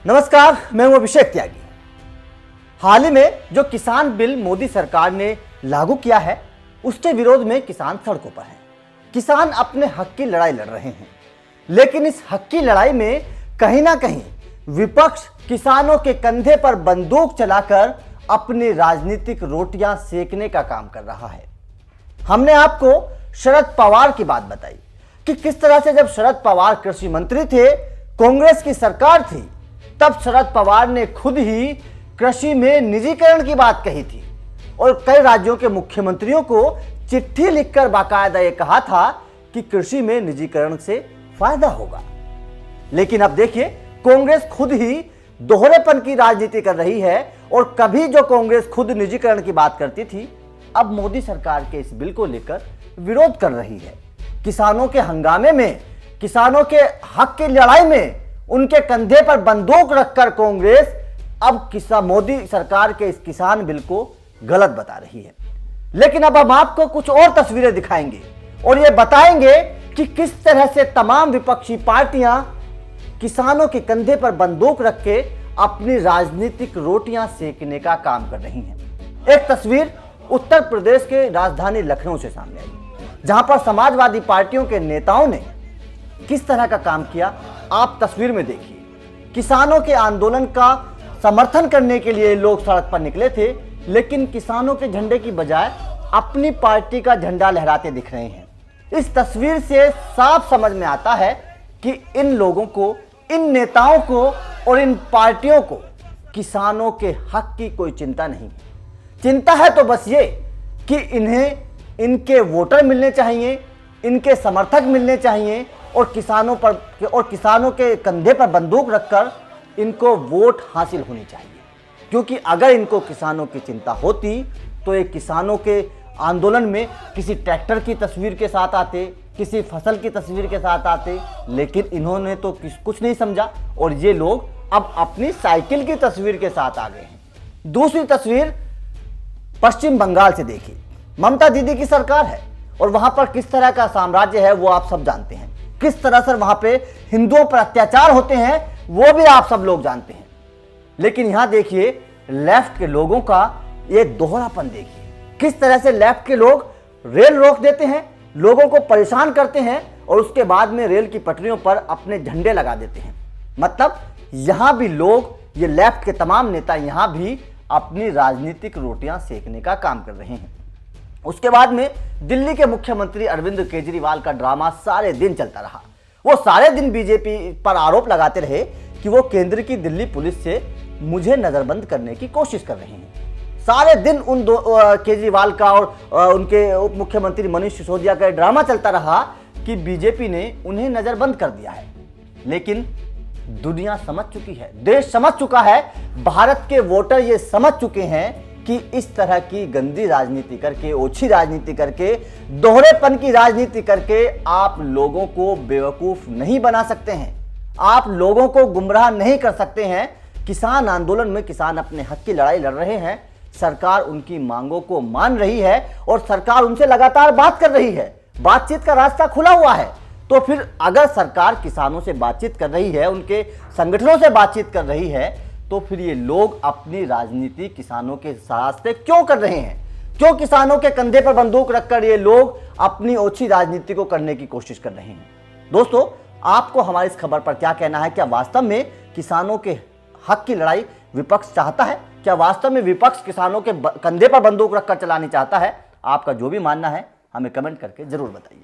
नमस्कार, मैं हूं अभिषेक त्यागी। हाल ही में जो किसान बिल मोदी सरकार ने लागू किया है, उसके विरोध में किसान सड़कों पर हैं। किसान अपने हक की लड़ाई लड़ रहे हैं, लेकिन इस हक की लड़ाई में कहीं ना कहीं विपक्ष किसानों के कंधे पर बंदूक चलाकर अपनी राजनीतिक रोटियां सेकने का काम कर रहा है। हमने आपको शरद पवार की बात बताई कि किस तरह से जब शरद पवार कृषि मंत्री थे, कांग्रेस की सरकार थी, तब शरद पवार ने खुद ही कृषि में निजीकरण की बात कही थी और कई राज्यों के मुख्यमंत्रियों को चिट्ठी लिखकर बाकायदा ये कहा था कि कृषि में निजीकरण से फायदा होगा। लेकिन अब देखिए, कांग्रेस खुद ही दोहरेपन की राजनीति कर रही है और कभी जो कांग्रेस खुद निजीकरण की बात करती थी, अब मोदी सरकार के इस बिल को लेकर विरोध कर रही है। किसानों के हंगामे में, किसानों के हक की लड़ाई में उनके कंधे पर बंदूक रखकर कांग्रेस अब मोदी सरकार के इस किसान बिल को गलत बता रही है। लेकिन अब हम आपको कुछ और तस्वीरें दिखाएंगे और ये बताएंगे कि किस तरह से तमाम विपक्षी पार्टियां किसानों के कंधे पर बंदूक रख के अपनी राजनीतिक रोटियां सेकने का काम कर रही हैं। एक तस्वीर उत्तर प्रदेश के राजधानी लखनऊ से सामने आई, जहां पर समाजवादी पार्टियों के नेताओं ने किस तरह का काम किया, आप तस्वीर में देखिए। किसानों के आंदोलन का समर्थन करने के लिए लोग सड़क पर निकले थे, लेकिन किसानों के झंडे की बजाय अपनी पार्टी का झंडा लहराते दिख रहे हैं। इस तस्वीर से साफ समझ में आता है कि इन लोगों को, इन नेताओं को और इन पार्टियों को किसानों के हक की कोई चिंता नहीं। चिंता है तो बस ये कि इन्हें इनके वोटर मिलने चाहिए, इनके समर्थक मिलने चाहिए और किसानों के कंधे पर बंदूक रखकर इनको वोट हासिल होनी चाहिए। क्योंकि अगर इनको किसानों की चिंता होती तो ये किसानों के आंदोलन में किसी ट्रैक्टर की तस्वीर के साथ आते, किसी फसल की तस्वीर के साथ आते, लेकिन इन्होंने तो कुछ नहीं समझा और ये लोग अब अपनी साइकिल की तस्वीर के साथ आ गए हैं। दूसरी तस्वीर पश्चिम बंगाल से देखिए। ममता दीदी की सरकार है और वहां पर किस तरह का साम्राज्य है वो आप सब जानते हैं। किस तरह से वहां पे हिंदुओं पर अत्याचार होते हैं वो भी आप सब लोग जानते हैं। लेकिन यहां देखिए, लेफ्ट के लोगों का ये दोहरापन देखिए। किस तरह से लेफ्ट के लोग रेल रोक देते हैं, लोगों को परेशान करते हैं और उसके बाद में रेल की पटरियों पर अपने झंडे लगा देते हैं। मतलब यहां भी लोग, ये लेफ्ट के तमाम नेता यहां भी अपनी राजनीतिक रोटियां सेकने का काम कर रहे हैं। उसके बाद में दिल्ली के मुख्यमंत्री अरविंद केजरीवाल का ड्रामा सारे दिन चलता रहा। वो सारे दिन बीजेपी पर आरोप लगाते रहे कि वो केंद्र की दिल्ली पुलिस से मुझे नजरबंद करने की कोशिश कर रहे हैं। सारे दिन उन केजरीवाल का और उनके उप मुख्यमंत्री मनीष सिसोदिया का ड्रामा चलता रहा कि बीजेपी ने उन्हें नजरबंद कर दिया है। लेकिन दुनिया समझ चुकी है, देश समझ चुका है, भारत के वोटर ये समझ चुके हैं कि इस तरह की गंदी राजनीति करके, ओछी राजनीति करके, दोहरेपन की राजनीति करके आप लोगों को बेवकूफ नहीं बना सकते हैं, आप लोगों को गुमराह नहीं कर सकते हैं। किसान आंदोलन में किसान अपने हक की लड़ाई लड़ रहे हैं, सरकार उनकी मांगों को मान रही है और सरकार उनसे लगातार बात कर रही है। बातचीत का रास्ता खुला हुआ है। तो फिर अगर सरकार किसानों से बातचीत कर रही है, उनके संगठनों से बातचीत कर रही है, तो फिर ये लोग अपनी राजनीति किसानों के रास्ते क्यों कर रहे हैं? क्यों किसानों के कंधे पर बंदूक रखकर ये लोग अपनी ओछी राजनीति को करने की कोशिश कर रहे हैं? दोस्तों, आपको हमारी इस खबर पर क्या कहना है? क्या वास्तव में किसानों के हक की लड़ाई विपक्ष चाहता है? क्या वास्तव में विपक्ष किसानों के कंधे पर बंदूक रखकर चलानी चाहता है? आपका जो भी मानना है हमें कमेंट करके जरूर बताइए।